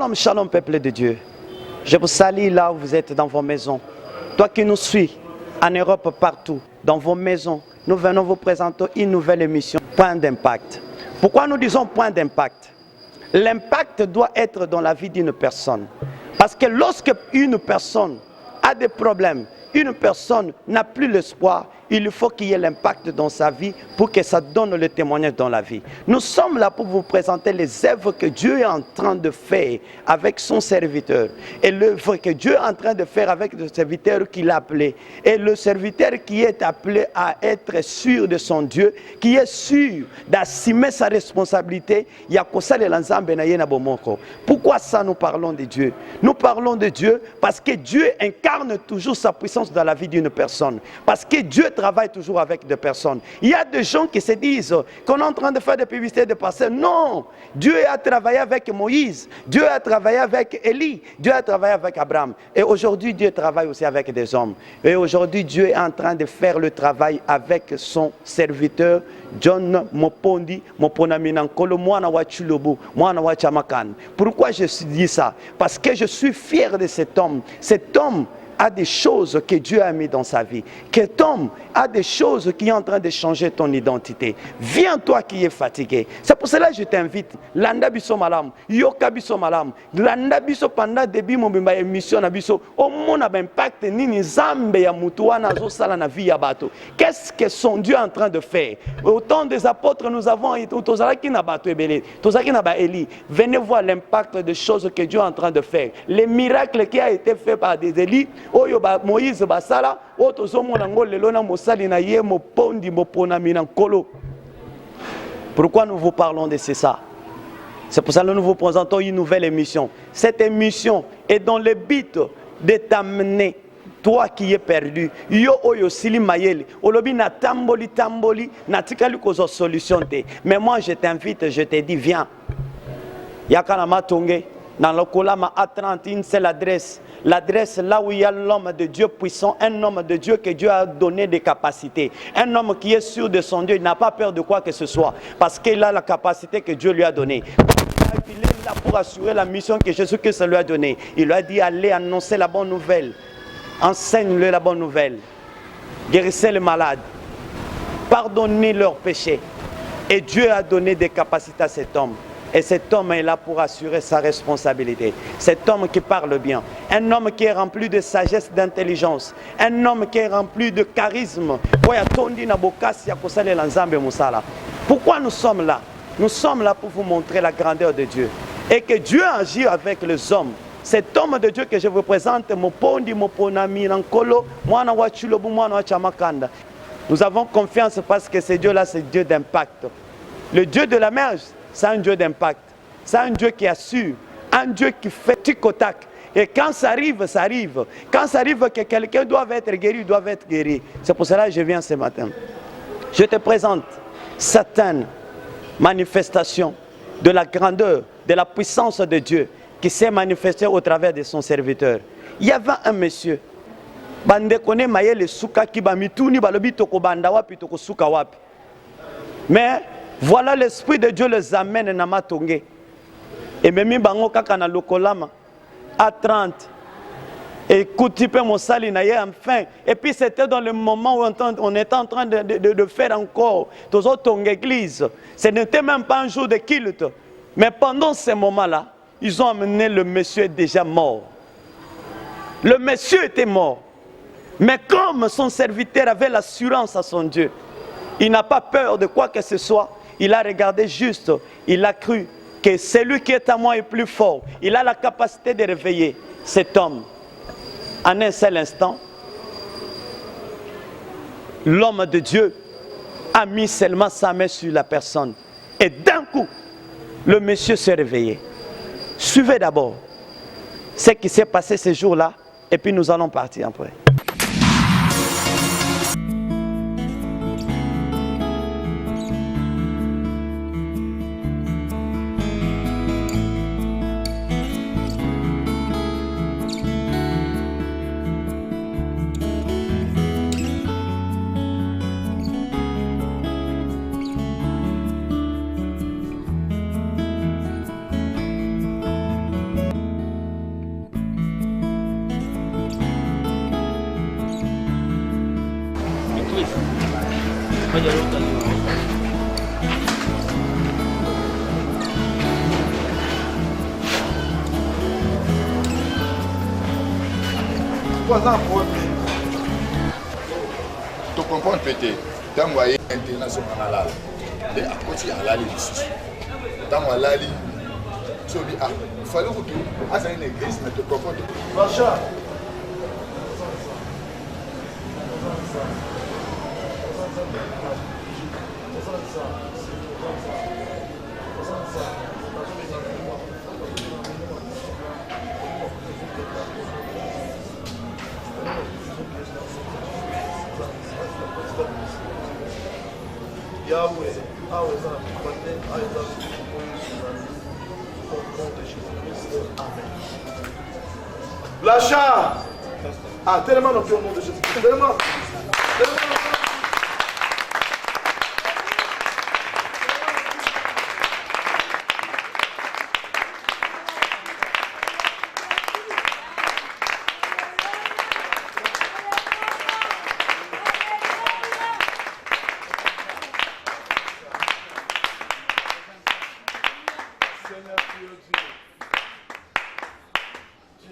Shalom, shalom, peuple de Dieu. Je vous salue là où vous êtes dans vos maisons. Toi qui nous suis, en Europe, partout, dans vos maisons, nous venons vous présenter une nouvelle émission, Point d'impact. Pourquoi nous disons Point d'impact? L'impact doit être dans la vie d'une personne. Parce que lorsque une personne a des problèmes, une personne n'a plus l'espoir, il faut qu'il y ait l'impact dans sa vie pour que ça donne le témoignage dans la vie. Nous sommes là pour vous présenter les œuvres que Dieu est en train de faire avec son serviteur. Et l'œuvre que Dieu est en train de faire avec le serviteur qu'il a appelé. Et le serviteur qui est appelé à être sûr de son Dieu, qui est sûr d'assumer sa responsabilité. Pourquoi ça nous parlons de Dieu? Nous parlons de Dieu parce que Dieu incarne toujours sa puissance dans la vie d'une personne. Parce que Dieu travaille toujours avec des personnes. Il y a des gens qui se disent qu'on est en train de faire des publicités de passé. Non, Dieu a travaillé avec Moïse, Dieu a travaillé avec Élie, Dieu a travaillé avec Abraham. Et aujourd'hui, Dieu travaille aussi avec des hommes. Et aujourd'hui, Dieu est en train de faire le travail avec son serviteur, John Mopondi, Moponamiнаnkolo, Mwana wa Chilobu, Mwana wa Chamakan. Pourquoi je dis ça? Parce que je suis fier de cet homme. Cet homme a des choses que Dieu a mis dans sa vie. Cet homme a des choses qui sont en train de changer ton identité. Viens toi qui es fatigué. C'est pour cela que je t'invite. Landa biso malam, yoka biso malam. Landa biso pendant début mon émission na biso. Au monde a impact nini zambe ya mutuwa na zo sala na vie ya bato. Qu'est-ce que son Dieu est en train de faire? Au temps des apôtres, nous avons tozalaki na bato ebele, tozalaki na ba Élie. Venez voir l'impact des choses que Dieu est en train de faire. Les miracles qui a été fait par des Élie. Oyo ba Moïse basala oto zomona ngo lelo na mosali na ye mopondi moponami na nkolo. Pourquoi nous vous parlons de ça? C'est pour ça que nous vous présentons une nouvelle émission. Cette émission est dans le but de t'amener, toi qui es perdu, yo oyo sili mayele, olobi na tamboli na tikali kozo solution te. Mais moi je t'invite, je te dis viens. Yakana matonge dans le kolama A30, une seule adresse. L'adresse là où il y a l'homme de Dieu puissant, un homme de Dieu que Dieu a donné des capacités. Un homme qui est sûr de son Dieu, il n'a pas peur de quoi que ce soit. Parce qu'il a la capacité que Dieu lui a donnée. Il est là pour assurer la mission que Jésus-Christ lui a donnée. Il lui a dit, allez annoncer la bonne nouvelle. Enseigne-le la bonne nouvelle. Guérissez les malades. Pardonnez leurs péchés. Et Dieu a donné des capacités à cet homme. Et cet homme est là pour assurer sa responsabilité. Cet homme qui parle bien. Un homme qui est rempli de sagesse, d'intelligence. Un homme qui est rempli de charisme. Pourquoi nous sommes là? Nous sommes là pour vous montrer la grandeur de Dieu. Et que Dieu agit avec les hommes. Cet homme de Dieu que je vous présente, Mopondi, Moponami, Nankolo, Mwana wa Chilobu, Mwana wa Chamakanda. Nous avons confiance parce que ce Dieu-là, c'est Dieu d'impact. Le Dieu de la mer, c'est un Dieu d'impact. C'est un Dieu qui assure. Un Dieu qui fait tic au tac. Et quand ça arrive, ça arrive. Quand ça arrive que quelqu'un doit être guéri, il doit être guéri. C'est pour cela que je viens ce matin. Je te présente certaines manifestations de la grandeur, de la puissance de Dieu qui s'est manifestée au travers de son serviteur. Il y avait un monsieur. Bandekone mayele suka kibamituni balobi toko banda wapi toko suka wapi. Mais voilà, l'Esprit de Dieu les amène na matonge. Et même bango kaka na lokolama à 30. Et koutipe mon sali na ye enfin. Et puis c'était dans le moment où on était en train de faire encore toujours ton église. Ce n'était même pas un jour de culte. Mais pendant ce moment-là, ils ont amené le monsieur déjà mort. Le monsieur était mort. Mais comme son serviteur avait l'assurance à son Dieu, il n'a pas peur de quoi que ce soit. Il a regardé juste, il a cru que celui qui est à moi est plus fort. Il a la capacité de réveiller cet homme. En un seul instant, l'homme de Dieu a mis seulement sa main sur la personne. Et d'un coup, le monsieur s'est réveillé. Suivez d'abord ce qui s'est passé ce jour-là et puis nous allons partir après. Tu comprends peut-être. Dans le moyen international, et à côté à l'ali ici. Dans le lali, tu dis ah, il fallait que tu aies une église, mais tu comprends. Macha. Yahweh, L'achat. Ah, tellement non plus au nom de Jésus. Tellement.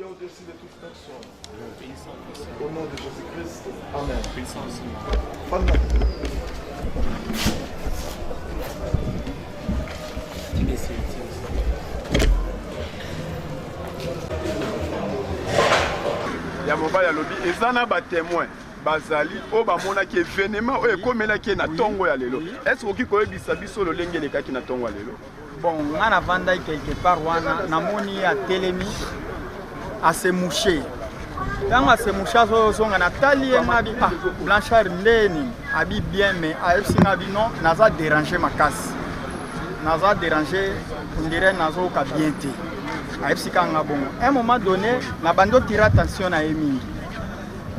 Au-dessus de toute personne. Au nom de Jésus-Christ. Amen. Ya mobali alobi eza na batémoin bazali oyo bamonaki événement oyo ekomelaki na ntongo ya lelo. Est-ce okoki koyebisa biso lolenge elekaki na ntongo ya lelo? Bon, nga navandaki quelque part wana namoni atelemi asemouché. Quand asemouché azozonga natali ye ngabi ah Blanchard ndeni abi bien mais afc ngabi non naza déranger makasi. Naza déranger on dirait nazo ka bien te. AFC kanga bon. À un moment donné, na bando tire attention à Emi.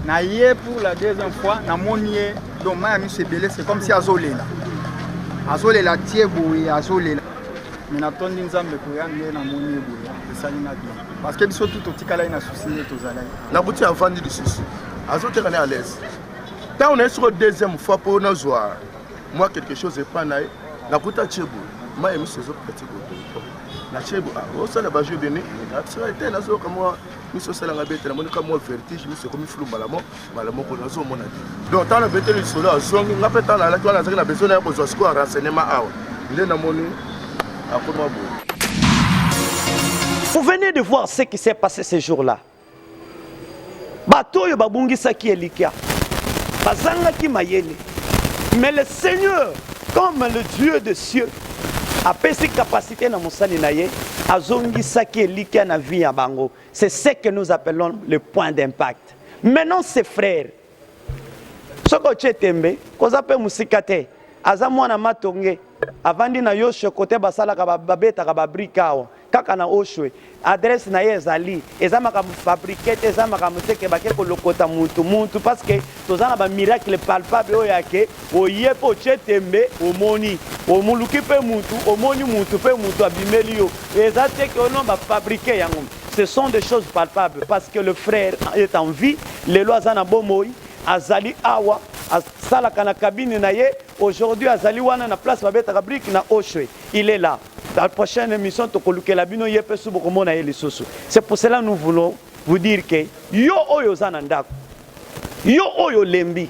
Na yé pour la deuxième fois, na monié donc ma ami se belé, c'est comme si azolela. Azolela tie boui azolela. Mais na tondi nzambe ko yande na monié boui. Ça ina bien. Parce que biso tout otikala ina souci to zalai. Na buti avant de souci. Azote kana à l'aise. Quand on est sur deuxième fois pour nous voir, moi quelque chose est pas naï. Na kuta tiebu. Ma emi sezo petit goto. Na chebu o sala ba jeu bene na tsara te na zo kama miso sala nga bete na monika mo vertige miso komi flou malamo ko na zo mona donc tant na bete le solo azongi nga peta na la kwa na zaki na besoin na ko zo score renseignement awa ile na moni akoma bo. Vous venez de voir ce qui s'est passé ce jour-là. Bato yo babungisa ki elikia. Bazanga ki mayele. Mais le Seigneur, comme le Dieu des cieux, a pesi capacité na mosali na ye, azongisa ki elikia na vie ya bango. C'est ce que nous appelons le point d'impact. Maintenant, ces frères, soko chetembe, kozape musikate, azamwana matonge, avandi na yosho kote basala ka babeta ka babrikao, kaka na oshwe, adresse na ye ezali, ezama ka fabriquete, ezama ka muteke bake ko lokota mutu parce que tozana ba miracle palpable oyake, oyepo chetembe omoni, omuluki pe mutu, omoni mutu pe mutu abimeli yo, ezate ke ono ba fabriquer yango. Ce sont des choses palpables parce que le frère est en vie, les lois zana bomoi, azali awa, salaka na cabine na ye, aujourd'hui azali wana na place babeta kabrik na oshwe, il est là. Dans la prochaine émission, c'est pour cela que nous voulons vous dire que yo oyo zanandako, yo oyo lembi,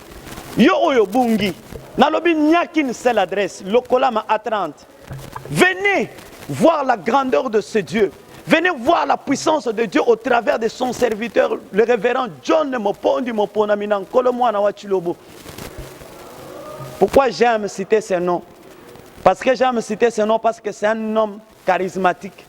yo oyo bungi, nalobi nyaki ni seule adresse, lokolama A30. Venez voir la grandeur de ce Dieu. Venez voir la puissance de Dieu au travers de son serviteur, le révérend John Mopondi Moponaminan Kolomwana Wachilobo. Pourquoi j'aime citer ce nom? Parce que j'aime citer ce nom parce que c'est un homme charismatique,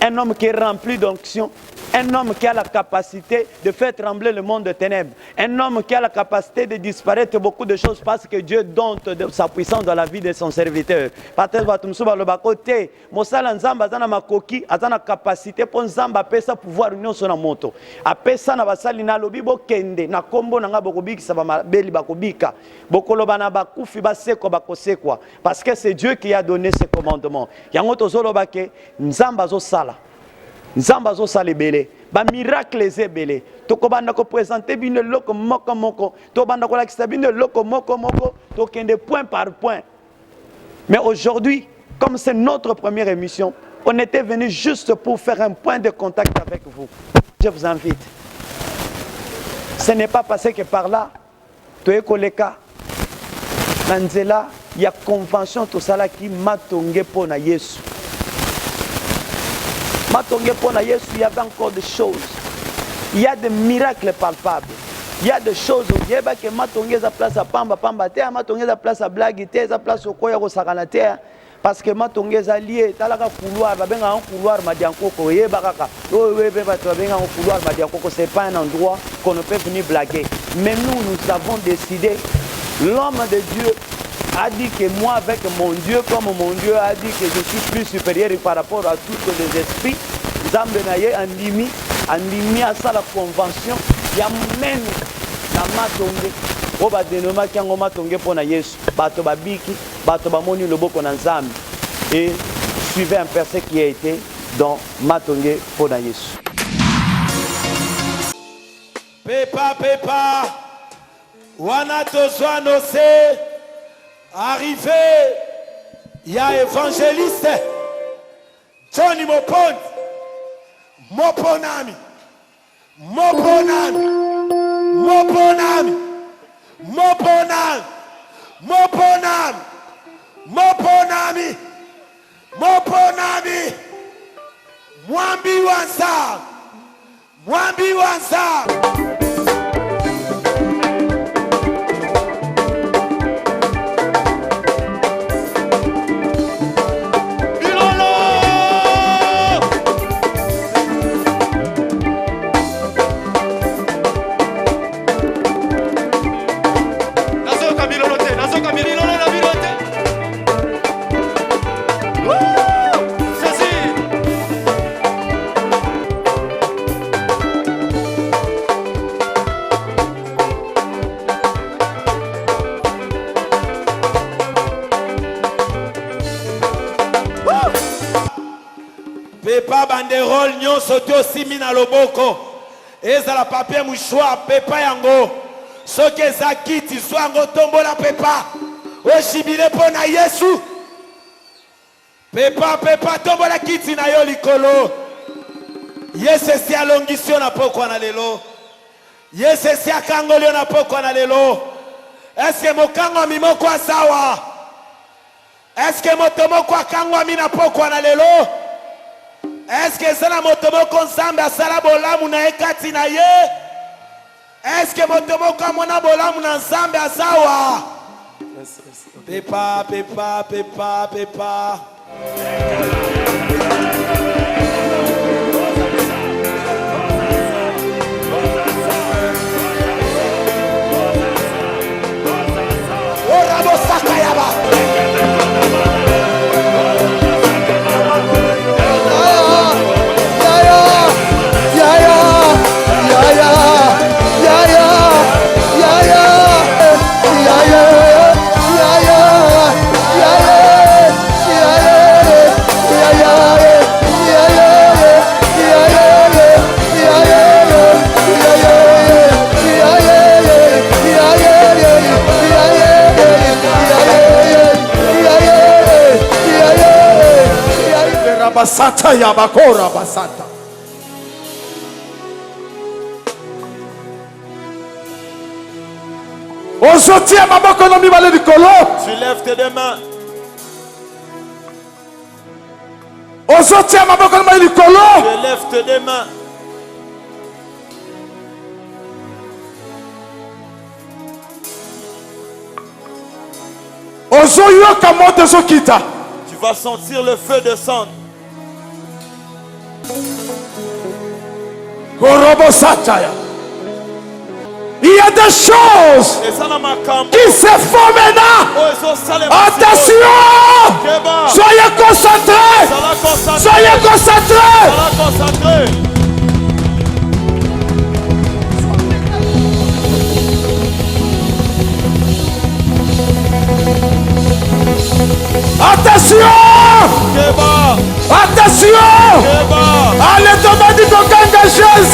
un homme qui est rempli d'onction, un homme qui a la capacité de faire trembler le monde de ténèbres, un homme qui a la capacité de disparaître beaucoup de choses parce que Dieu donne de sa puissance dans la vie de son serviteur. Côté, Mosala Nzamba azana makoki, azana capacité pour Nzamba pesa pouvoir union sur la moto. Apesa na basali na lobi bokende na kombo na ngabo kobiki ba beli bakobika. Bokoloba na bakufi baseko bakosekwa parce que c'est Dieu qui a donné ce commandement. Yango tozoloba ke Nzamba zo sala. Nzamba zo salebele ba miracle ezebele tokobanda ko présenter bino loko moko moko tobanda ko lakisa bino loko moko moko tokende point par point. Mais aujourd'hui, comme c'est notre première émission, on était venu juste pour faire un point de contact avec vous. Je vous invite. Ce n'est pas passé que par là, Toye Koleka, Nanzela, il y a convention tout ça là qui m'a tongé pour na Yesu. M'a tongé pour na Yesu, il y avait encore des choses. Il y a des miracles palpables. Il y a des choses où il y a que m'a tongé sa place à pamba pamba terre, m'a tongé sa place à blague terre, sa place au koya au sakana terre. Parce que ma tongue est alliée, talaka couloir, va bien un couloir madiankoko, et baraka, un couloir madiankoko, c'est pas un endroit qu'on ne peut venir blaguer. Mais nous avons décidé, l'homme de Dieu a dit que moi avec mon Dieu, comme mon Dieu a dit que je suis plus supérieur par rapport à tous les esprits, Zambenaye en limi à ça la convention, il y a même la matongue. Oba denoma kiango matonge pona Yesu bato babiki bato bamoni loboko na Nzambe et suivez un verset qui a été dans matonge pona Yesu. Pepa wana tozwa nose arrivé ya évangéliste Johnny Moponami Mwambi wansa Pepa banderole nyonso to simi na loboko ezala papier mouchoir pepa yango soki eza kiti zwa yango tombola pepa oshibile mpo na Yesu pepa tombola kiti na yo likolo Yesu esi alongisi yo na pokwa na lelo Yesu esi akangoli yo na pokwa na lelo eske mokangwami moko asawa eske moto moko akangwami na pokwa na lelo Est-ce que c'est la motomoko Nzambe asala bolamu na ekati na ye? Est-ce que motomoko amona bolamu na Nzambe asawa? Pepa. Oh Rabo Sakayaba. Basata ya bakora basata. Ozotia maboko no mibale likolo. Tu lèves tes deux mains. Ozotia maboko no mibale likolo. Tu lèves tes deux mains. Ozoyoka moto zokita. Tu vas sentir le feu descendre. Il y a des choses qui se font maintenant. Attention! Soyez concentrés! Soyez concentrés! Attention! Attention! Allez, demandez qu'on gagne Jésus!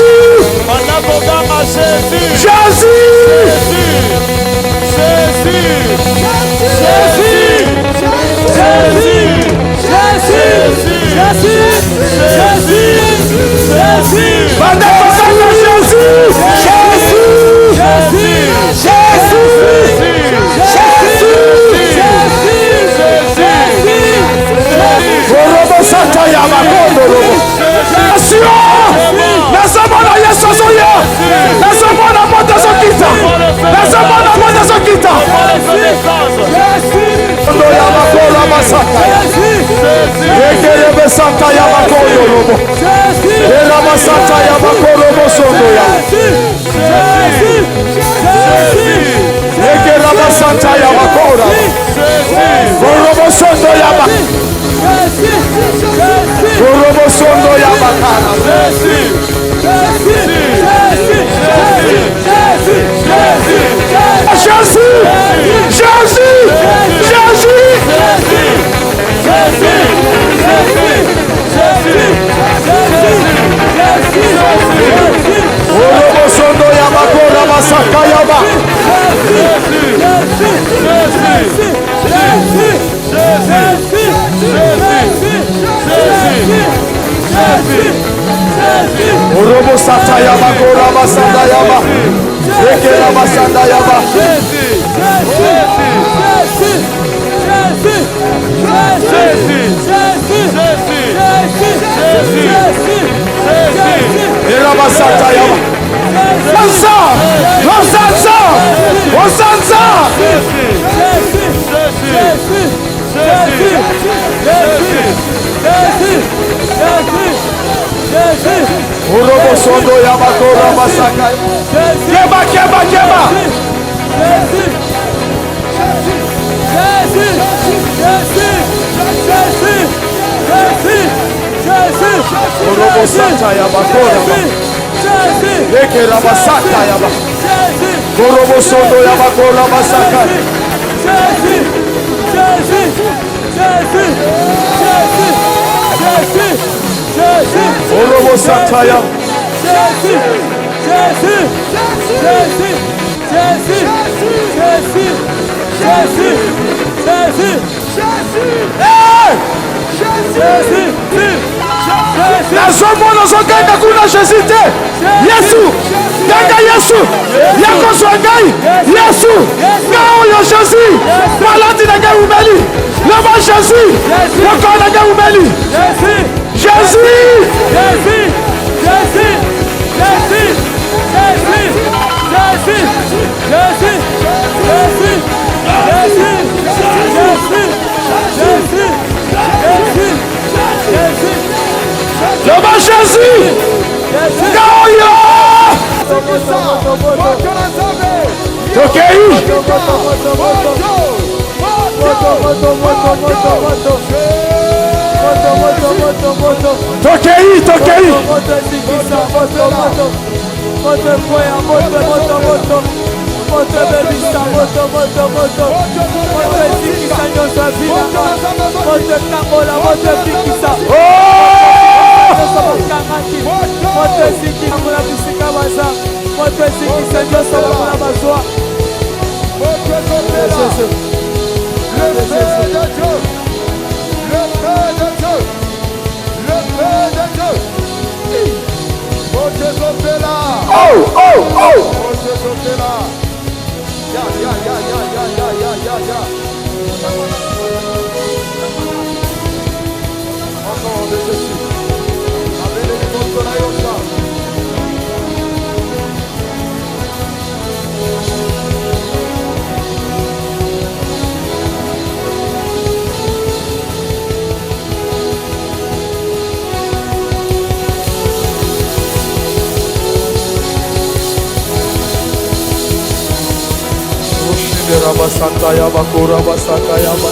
Rabasanda yaba kora basanda yaba.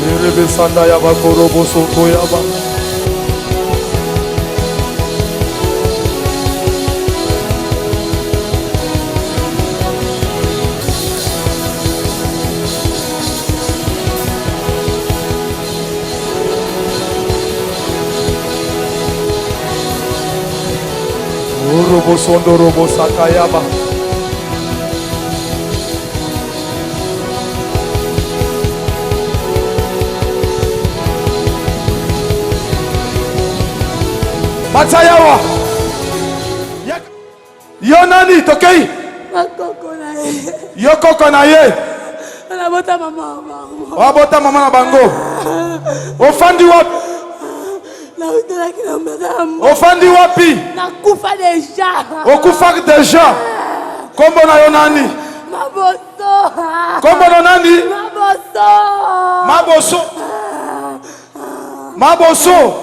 Nerebe sanda yaba koro bosoto yaba. Orobo sondo robo sakayaba. Matsayawa. Yo nani tokei? Yo koko na ye. Nabota mama bango. Wabota mama na bango. Ofandi wapi? Ofandi wapi? Nakufa deja. Okufa deja. Kombo na yo nani? Maboso. Kombo na nani? Maboso. Maboso.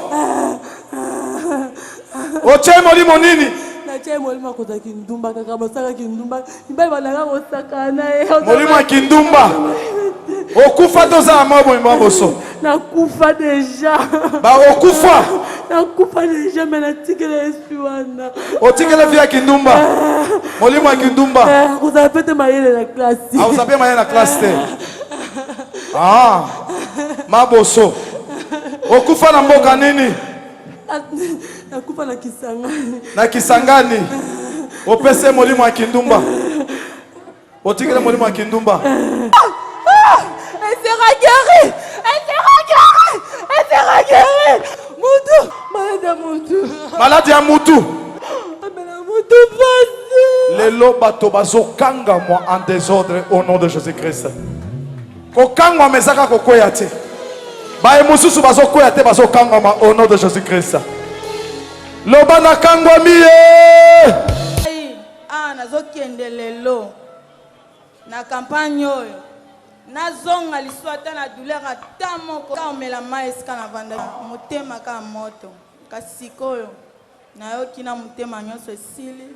Oche molimo nini? Nache molimo kota kindumba kaka mosaka kindumba. Ibai balanga mosaka na e. Molimo kindumba. Okufa toza mabo maboso. Nakufa deja. Ba okufa. Nakufa deja mena tikele espiwana. Otikele via kindumba. Molimo kindumba. Kuza pete mayele na klasi. Ah, uza pete mayele na klasi te. Ah. Maboso. Okufa na mboka nini? Nakufa na Kisangani. Na Kisangani. Opese molimo kindumba. Otikele molimo kindumba. Elle sera guérie. Elle sera guérie. Elle sera guérie. Moutou. Malade à Moutou. Malade à Moutou. Moutou passe. Lelo bato bazo kanga moi en désordre au nom de Jésus-Christ. Ko kanga mezaka kokoya te. Ba emususu bazo koya te bazo kanga moi au nom de Jésus-Christ. Loba na kangwa miye. Ah nazokende lelo. Na campagne oyo. Nazonga liswata na douleur ata moko ka omela mai esika na vanda motema ka moto kasi koyo nayoki na motema nyonso esili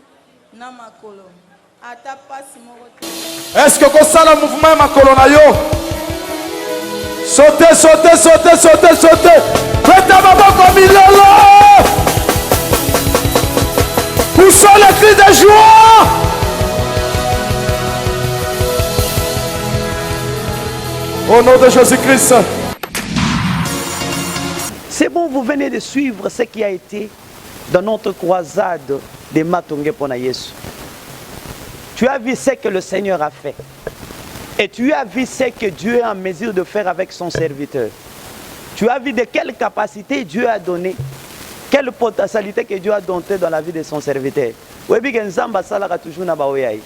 na makolo ata pasi moko te. Est-ce que kosala mouvement makolo na yo? Sauter, sauter, sauter, sauter, sauter. Prêtez maboko milolo. Poussons les cris de joie. Au nom de Jésus-Christ. C'est bon, vous venez de suivre ce qui a été dans notre croisade de Matonge Pona Yesu. Tu as vu ce que le Seigneur a fait. Et tu as vu ce que Dieu est en mesure de faire avec son serviteur. Tu as vu de quelle capacité Dieu a donné, quelle potentialité que Dieu a donnée dans la vie de son serviteur. Oui, bien que Nzamba salaka toujours na baoyai.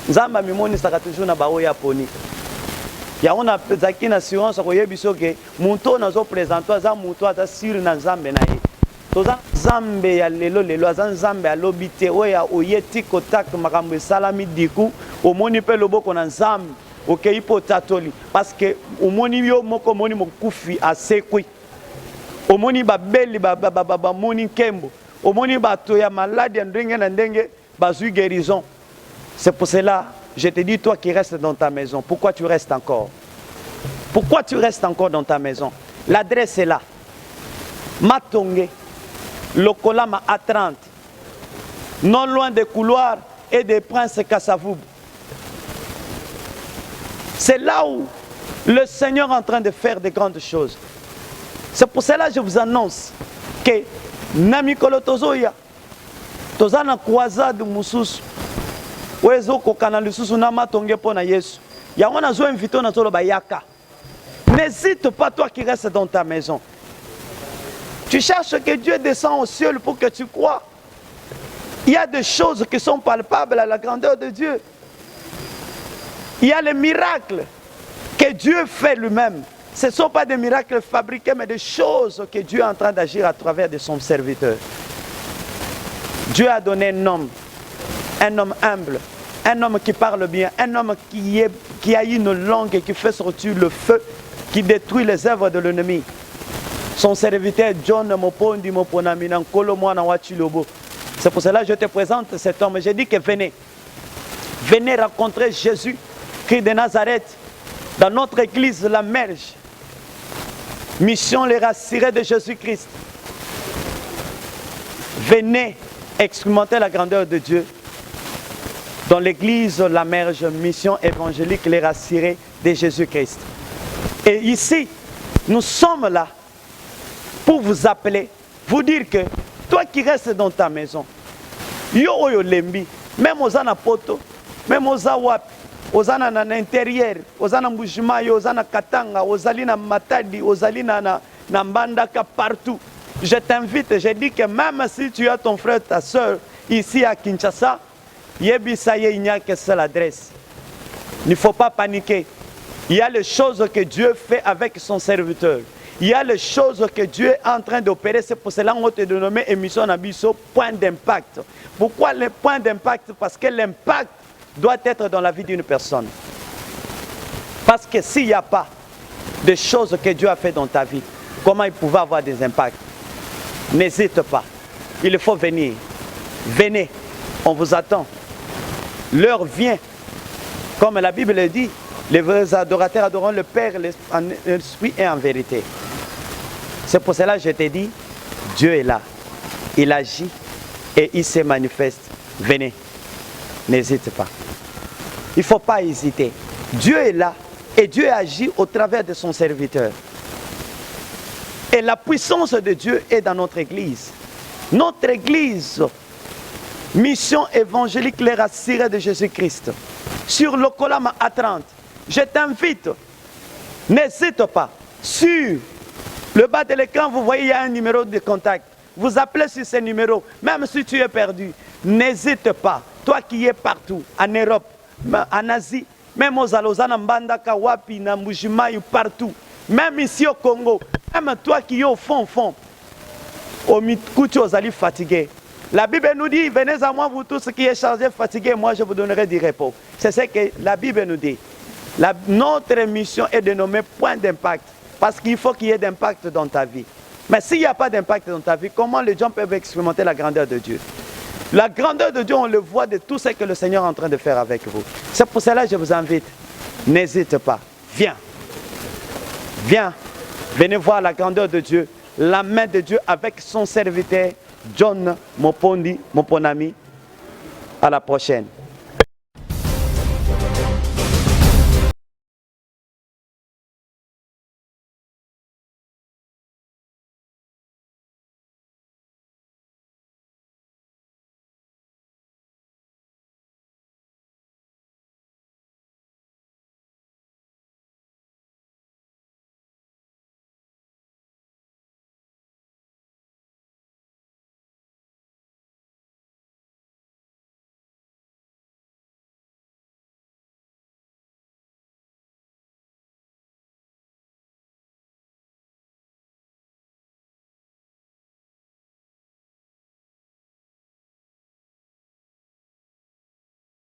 Nzamba mimoni saka toujours na baoya poni. Ya on a zaki na assurance ko yebiso ke muntu nazo présenter za muntu ata sur na Nzambe na ye. Toza Nzambe ya lelo lelo za Nzambe alobite oya oyeti kotak makambo salami diku omoni pe loboko na Nzambe okei potatoli parce que omoni yo moko moni mokufi asekwi. Omoni babeli ba moni kembo. Omoni bato ya malade ndenge na ndenge bazui guérison. C'est pour cela je te dis, toi qui restes dans ta maison, pourquoi tu restes encore? Pourquoi tu restes encore dans ta maison? L'adresse est là. Matonge, Lokolama A30, non loin des couloirs et des princes Kassavoub. C'est là où le Seigneur est en train de faire de grandes choses. C'est pour cela que je vous annonce que Namikolo Tozoya, Tozana Croisade Moussous, Wezo kokana lisusu na matonge pona Yesu. Ya wana zo invité na tolo bayaka. N'hésite pas toi qui restes dans ta maison. Tu cherches que Dieu descend au ciel pour que tu crois. Il y a des choses qui sont palpables à la grandeur de Dieu. Il y a les miracles que Dieu fait lui-même. Ce ne sont pas des miracles fabriqués, mais des choses que Dieu est en train d'agir à travers de son serviteur. Dieu a donné un homme humble, un homme qui parle bien, un homme qui a une langue et qui fait sortir le feu, qui détruit les œuvres de l'ennemi. Son serviteur John Mopondi Moponamina Nkolo Mwana Wachilobo. C'est pour cela que je te présente cet homme. J'ai dit que venez. Venez rencontrer Jésus, Christ de Nazareth, dans notre église, la Merge. Mission les rassurés de Jésus-Christ. Venez expérimenter la grandeur de Dieu. Dans l'église, la Merge, mission évangélique, les rassurés de Jésus-Christ. Et ici, nous sommes là pour vous appeler, vous dire que toi qui restes dans ta maison, Yo oyo lembi, même aux na poto, même aux wap, aux na intérieur, aux na Mbujimayi, aux na Katanga, aux na Matadi, aux na Mbandaka, partout. Je t'invite, je dis que même si tu as ton frère, ta soeur ici à Kinshasa, Yebisaye, il n'y a que seule adresse. Il ne faut pas paniquer. Il y a les choses que Dieu fait avec son serviteur. Il y a les choses que Dieu est en train d'opérer. C'est pour cela qu'on te dénomme émission Nabiso point d'impact. Pourquoi le point d'impact? Parce que l'impact doit être dans la vie d'une personne. Parce que s'il n'y a pas de choses que Dieu a fait dans ta vie, comment il pouvait avoir des impacts? N'hésite pas. Il faut venir. Venez. On vous attend. L'heure vient. Comme la Bible le dit, les vrais adorateurs adoreront le Père en esprit et en vérité. C'est pour cela que je t'ai dit, Dieu est là. Il agit et il se manifeste. Venez. N'hésite pas. Il ne faut pas hésiter. Dieu est là et Dieu agit au travers de son serviteur. Et la puissance de Dieu est dans notre église. Notre église, mission évangélique, les racistes de Jésus-Christ. Sur le Kolama A30. Je t'invite, n'hésite pas. Sur le bas de l'écran, vous voyez, il y a un numéro de contact. Vous appelez sur ce numéro, même si tu es perdu. N'hésite pas. Toi qui es partout, en Europe, en Asie, même aux Alozana, Mbandaka, Wapi, Mbujimayi, partout. Même ici au Congo, même toi qui es au fond, au Mikouti, aux Ali fatigués. La Bible nous dit, venez à moi, vous tous qui êtes chargés, fatigués, moi je vous donnerai du repos. C'est ce que la Bible nous dit. Notre mission est dénommée point d'impact. Parce qu'il faut qu'il y ait d'impact dans ta vie. Mais s'il n'y a pas d'impact dans ta vie, comment les gens peuvent expérimenter la grandeur de Dieu? La grandeur de Dieu, on le voit de tout ce que le Seigneur est en train de faire avec vous. C'est pour cela que je vous invite. N'hésite pas. Viens. Viens. Venez voir la grandeur de Dieu. La main de Dieu avec son serviteur, John Mopondi, Moponami. À la prochaine.